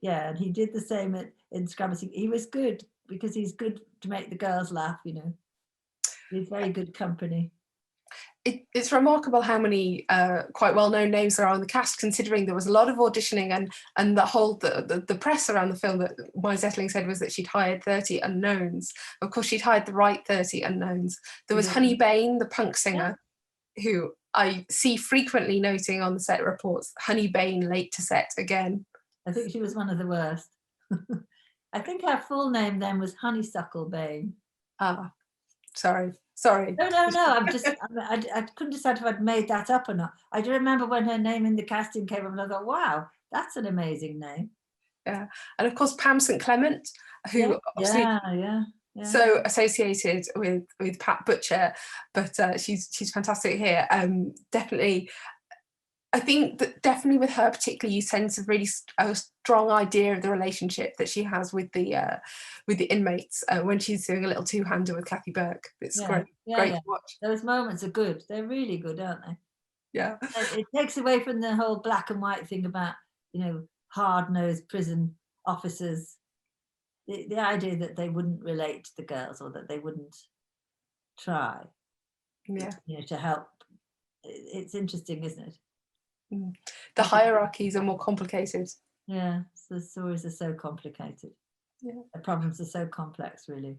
yeah, and he did the same in Scum. He was good because he's good to make the girls laugh, you know. He's very good company. It's remarkable how many quite well-known names there are on the cast, considering there was a lot of auditioning and the whole the press around the film that Mai Zetterling said was that she'd hired 30 unknowns. Of course, she'd hired the right 30 unknowns. There was Honey Bain, the punk singer, who I see frequently noting on the set reports, Honey Bain late to set again. I think she was one of the worst. I think her full name then was Honeysuckle Bain. Ah, sorry. No. I couldn't decide if I'd made that up or not. I do remember when her name in the casting came up, and I thought, wow, that's an amazing name. Yeah, and of course Pam St Clement, who so associated with Pat Butcher, but she's fantastic here. Definitely. I think that definitely with her particularly, you sense a really strong idea of the relationship that she has with the inmates when she's doing a little two-hander with Kathy Burke. It's great to watch. Those moments are good. They're really good, aren't they? Yeah. It takes away from the whole black and white thing about, you know, hard-nosed prison officers. The idea that they wouldn't relate to the girls or that they wouldn't try, you know, to help. It's interesting, isn't it? The hierarchies are more complicated. Yeah, so the stories are so complicated. Yeah, the problems are so complex, really.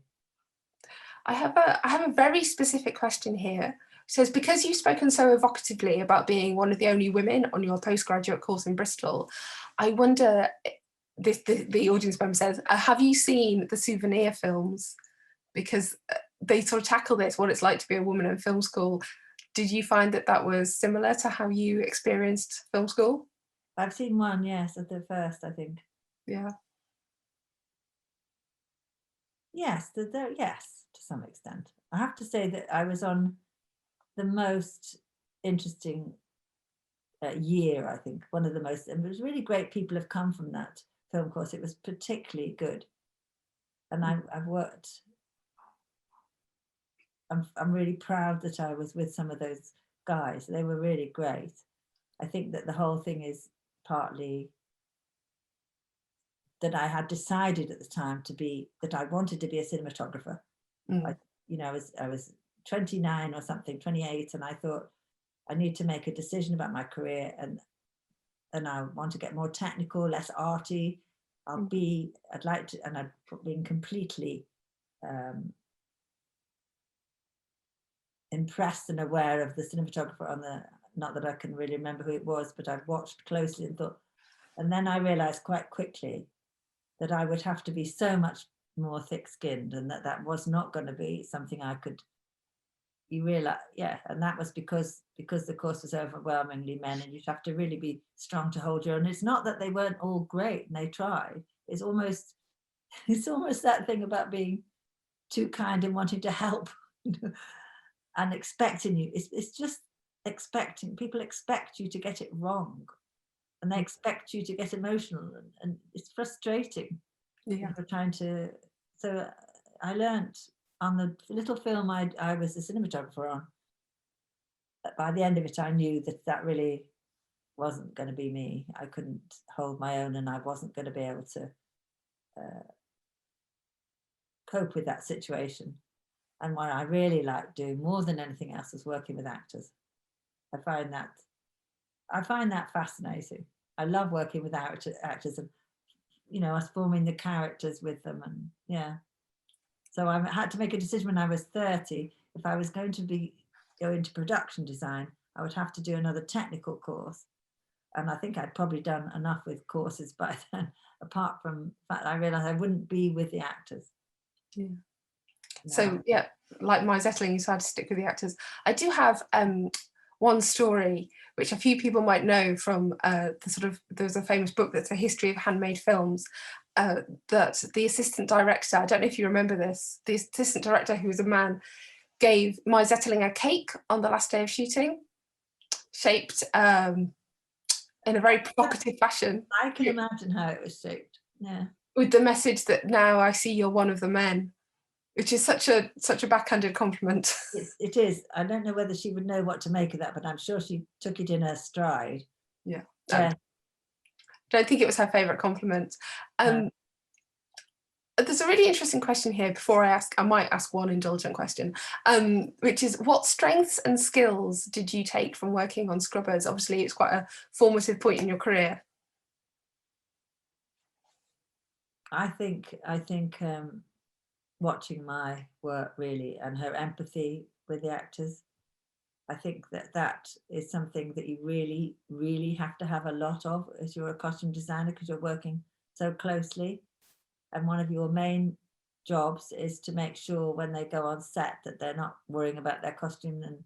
I have a very specific question here. It says, because you've spoken so evocatively about being one of the only women on your postgraduate course in Bristol, I wonder, the audience member says, have you seen the Souvenir films? Because they sort of tackle this, what it's like to be a woman in film school. Did you find that was similar to how you experienced film school? I've seen one, yes, at the first, I think. Yeah. Yes, yes, to some extent. I have to say that I was on the most interesting year, I think, one of the most, and it was really great people have come from that film course. It was particularly good. And I've worked I'm really proud that I was with some of those guys. They were really great. I think that the whole thing is partly that I had decided at the time that I wanted to be a cinematographer. I was 29 or something, 28, and I thought I need to make a decision about my career, and I want to get more technical, less arty. I'd like to, and I'd been completely impressed and aware of the cinematographer not that I can really remember who it was, but I've watched closely and thought, and then I realized quite quickly that I would have to be so much more thick-skinned, and that was not going to be something I could. You realize, yeah, and that was because the course was overwhelmingly men, and you'd have to really be strong to hold your own. It's not that they weren't all great and they tried. It's almost that thing about being too kind and wanting to help and expecting you. It's just expecting. People expect you to get it wrong, and they expect you to get emotional, and it's frustrating. Yeah. We're trying to. So I learned on the little film I was the cinematographer on. By the end of it, I knew that really wasn't going to be me. I couldn't hold my own, and I wasn't going to be able to cope with that situation. And what I really liked doing more than anything else was working with actors. I find that fascinating. I love working with actors, and us forming the characters with them, and yeah. So I had to make a decision when I was 30. If I was going to go into production design, I would have to do another technical course. And I think I'd probably done enough with courses by then, apart from the fact I realized I wouldn't be with the actors. Yeah. No. So yeah, like Mai Zetterling, you decided to stick with the actors. I do have one story which a few people might know from there's a famous book that's a history of handmade films, that the assistant director, I don't know if you remember this, the assistant director, who was a man, gave Mai Zetterling a cake on the last day of shooting, shaped in a very provocative fashion. I can imagine how it was shaped. Yeah. With the message that now I see you're one of the men, which is such a backhanded compliment. It is. I don't know whether she would know what to make of that, but I'm sure she took it in her stride. Yeah. Yeah. I don't think it was her favourite compliment. No. There's a really interesting question here before I might ask one indulgent question, which is, what strengths and skills did you take from working on Scrubbers? Obviously, it's quite a formative point in your career. I think watching Mai work really, and her empathy with the actors, I think that is something that you really, really have to have a lot of as you're a costume designer, because you're working so closely. And one of your main jobs is to make sure when they go on set that they're not worrying about their costume, and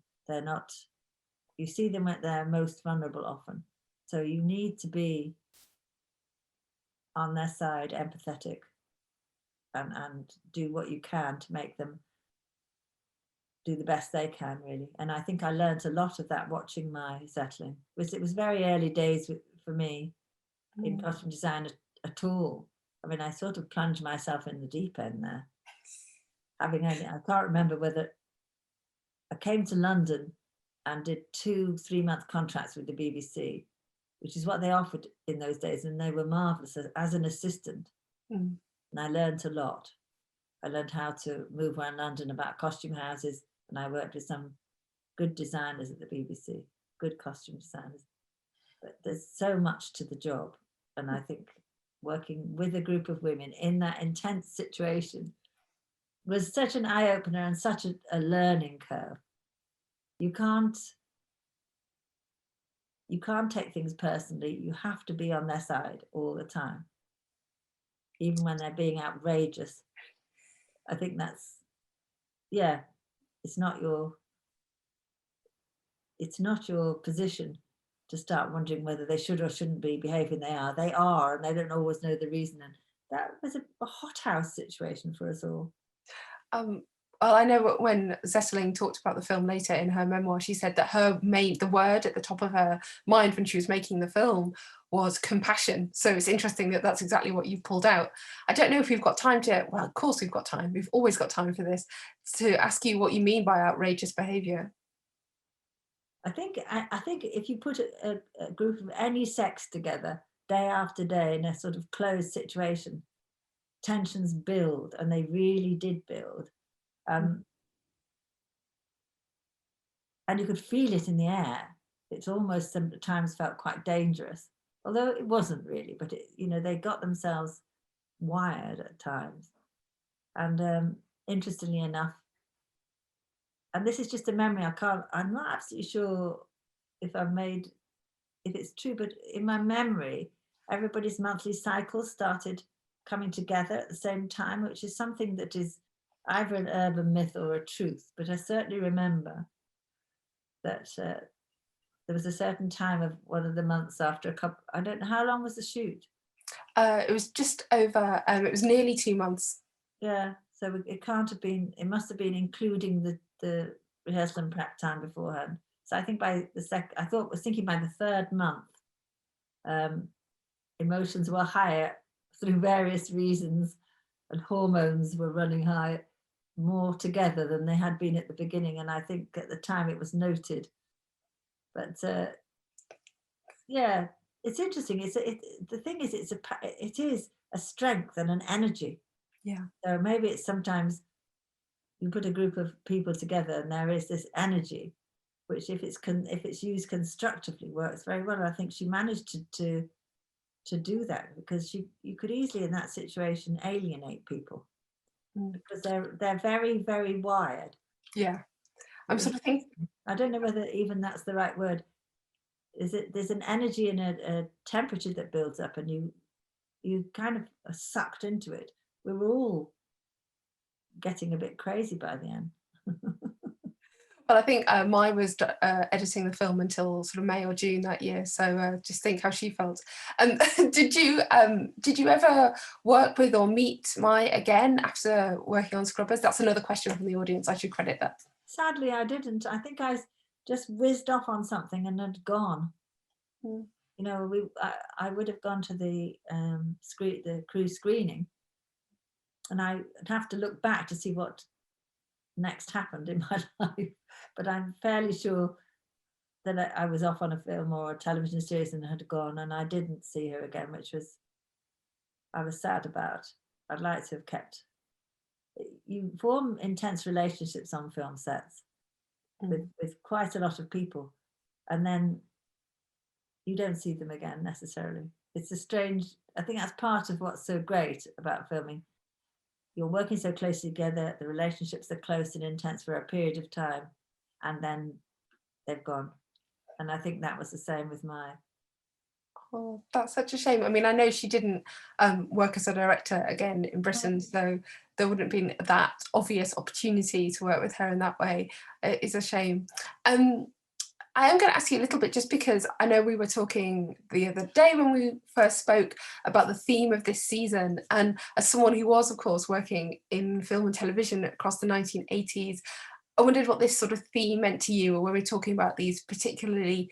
you see them at their most vulnerable often. So you need to be on their side, empathetic, and do what you can to make them do the best they can, really. And I think I learned a lot of that watching Mai Zetterling. It was very early days for me in costume design at all. I mean, I sort of plunged myself in the deep end there. I can't remember whether I came to London and did 2 3-month contracts with the BBC, which is what they offered in those days, and they were marvelous as an assistant. And I learned a lot. I learned how to move around London about costume houses, and I worked with some good designers at the BBC, good costume designers. But there's so much to the job, and I think working with a group of women in that intense situation was such an eye-opener and such a learning curve. You can't take things personally. You have to be on their side all the time, even when they're being outrageous. I think that's, yeah, it's not your position to start wondering whether they should or shouldn't be behaving. They are, and they don't always know the reason. And that was a hothouse situation for us all. Well, I know when Zetterling talked about the film later in her memoir, she said that the word at the top of her mind when she was making the film was compassion. So it's interesting that that's exactly what you pulled out. I don't know if we've got time to, well, of course we've got time. We've always got time for this, to ask you what you mean by outrageous behaviour. I think if you put a group of any sex together day after day in a sort of closed situation, tensions build, and they really did build. And you could feel it in the air. It's almost sometimes felt quite dangerous, although it wasn't really, but they got themselves wired at times. And interestingly enough, and this is just a memory, I'm not absolutely sure if it's true, but in my memory, everybody's monthly cycles started coming together at the same time, which is something that is either an urban myth or a truth. But I certainly remember that there was a certain time of one of the months after a couple, I don't know, how long was the shoot? It was just over, it was nearly 2 months. Yeah, so it can't have been, it must have been including the rehearsal and prep time beforehand. So I think by the was thinking by the third month, emotions were higher through various reasons, and hormones were running high more together than they had been at the beginning. And I think at the time it was noted. But yeah, it's interesting. The thing is, it is a strength and an energy. Yeah. So maybe it's sometimes you put a group of people together and there is this energy, which if it's used constructively works very well. I think she managed to do that, because you could easily in that situation alienate people because they're very, very wired. Yeah. I'm sort of thinking, I don't know whether even that's the right word. There's an energy and a temperature that builds up, and you kind of are sucked into it. We were all getting a bit crazy by the end. well, I think Mai was editing the film until sort of May or June that year. So just think how she felt. Did you ever work with or meet Mai again after working on Scrubbers? That's another question from the audience. I should credit that. Sadly, I didn't. I think I just whizzed off on something and had gone. I would have gone to the crew screening, and I'd have to look back to see what next happened in my life. But I'm fairly sure that I was off on a film or a television series and had gone, and I didn't see her again, which I was sad about. I'd like to have kept. You form intense relationships on film sets with quite a lot of people, and then you don't see them again necessarily. It's a strange, I think that's part of what's so great about filming. You're working so closely together, the relationships are close and intense for a period of time, and then they've gone. And I think that was the same with Mai. Oh, that's such a shame. I mean, I know she didn't work as a director again in Britain, so there wouldn't have been that obvious opportunity to work with her in that way. It's a shame. I am going to ask you a little bit, just because I know we were talking the other day when we first spoke about the theme of this season, and as someone who was, of course, working in film and television across the 1980s, I wondered what this sort of theme meant to you, or when we're talking about these particularly,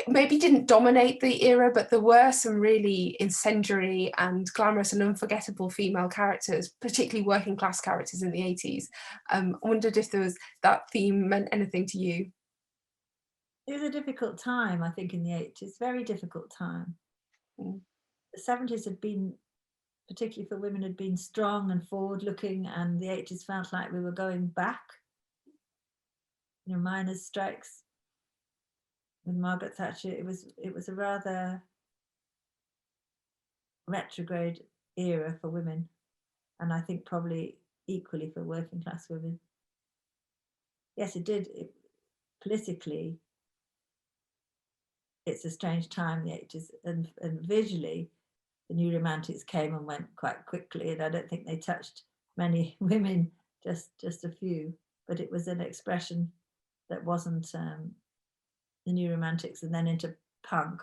maybe didn't dominate the era, but there were some really incendiary and glamorous and unforgettable female characters, particularly working class characters in the 80s. I wondered if that theme meant anything to you. It was a difficult time, I think, in the 80s, very difficult time. The 70s had been, particularly for women, had been strong and forward-looking, and the 80s felt like we were going back. Miners' strikes with Margaret Thatcher, it was a rather retrograde era for women, and I think probably equally for working class women. Yes, it did. Politically, it's a strange time, the 80s, and visually, the New Romantics came and went quite quickly, and I don't think they touched many women, just a few, but it was an expression that wasn't the New Romantics, and then into punk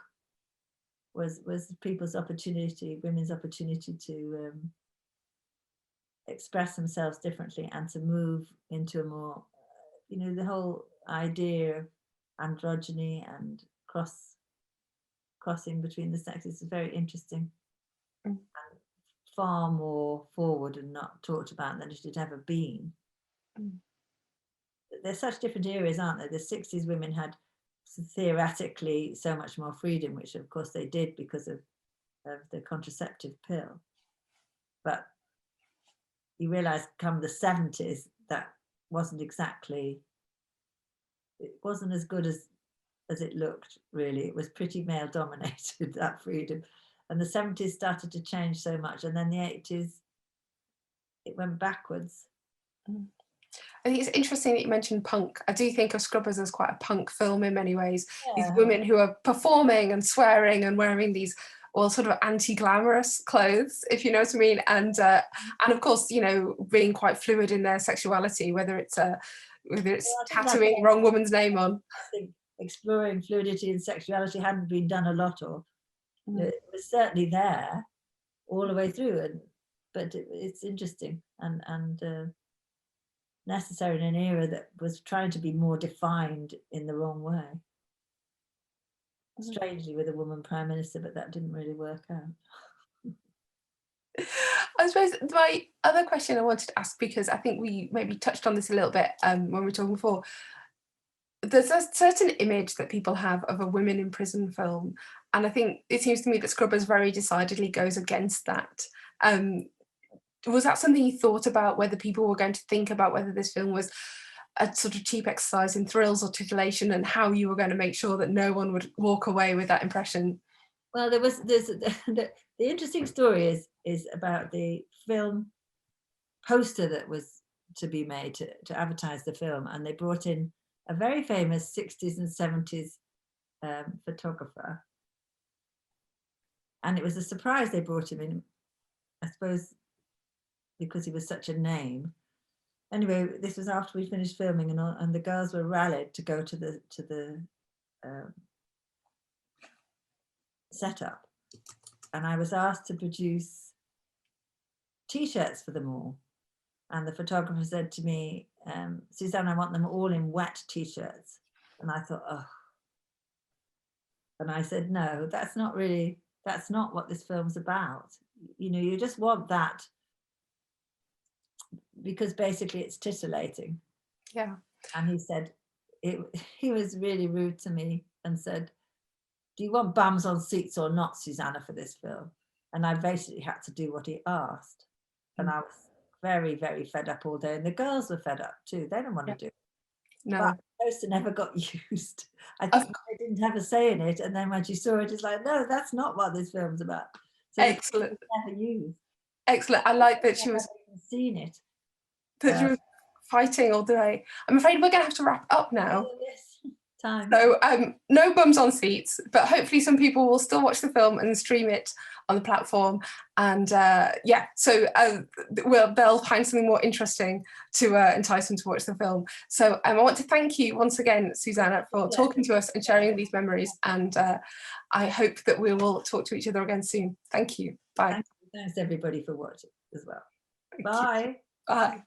was people's opportunity, women's opportunity to express themselves differently and to move into a more, you know, the whole idea of androgyny and crossing between the sexes is very interesting. And far more forward and not talked about than it had ever been. There's such different areas, aren't there? The 60s women had theoretically so much more freedom, which of course they did because of the contraceptive pill. But you realise come the 70s, that wasn't exactly, it wasn't as good as it looked, really. It was pretty male dominated, that freedom. And the 70s started to change so much. And then the 80s, it went backwards. I think it's interesting that you mentioned punk. I do think of Scrubbers as quite a punk film in many ways. Yeah. These women who are performing and swearing and wearing these all sort of anti-glamorous clothes, if you know what I mean. And of course, you know, being quite fluid in their sexuality, whether it's tattooing the wrong woman's name on. I think exploring fluidity and sexuality hadn't been done a lot of. It was certainly there all the way through, but it's interesting and necessary in an era that was trying to be more defined in the wrong way. Strangely, with a woman prime minister, but that didn't really work out. I suppose my other question I wanted to ask, because I think we maybe touched on this a little bit when we were talking before, there's a certain image that people have of a women in prison film, and I think it seems to me that Scrubbers very decidedly goes against that. Was that something you thought about, whether people were going to think about whether this film was a sort of cheap exercise in thrills or titillation, and how you were going to make sure that no one would walk away with that impression? Well, the interesting story is about the film poster that was to be made to advertise the film, and they brought in a very famous 60s and 70s photographer, and it was a surprise they brought him in, I suppose because he was such a name. Anyway, this was after we finished filming, and the girls were rallied to go to the setup, and I was asked to produce T-shirts for them all. And the photographer said to me, Suzanne, I want them all in wet T-shirts. And I thought, oh. And I said, no, that's not what this film's about. You know, you just want that because basically it's titillating. Yeah. And he said, he was really rude to me and said, do you want bums on seats or not, Susannah, for this film? And I basically had to do what he asked. And I was very, very fed up all day. And the girls were fed up too. They didn't want to do it. No. But the poster never got used. I think they didn't have a say in it. And then when she saw it, it's like, no, that's not what this film's about. So excellent. Never used. Excellent. I like that she was seen it. That she was fighting all day. I'm afraid we're going to have to wrap up now. Oh, yes. Time. So no bums on seats, but hopefully some people will still watch the film and stream it on the platform. And so they'll find something more interesting to entice them to watch the film. So I want to thank you once again, Susannah, for talking to us and sharing these memories. And I hope that we will talk to each other again soon. Thank you. Bye. Thanks everybody for watching as well. Thank Bye. You. Bye.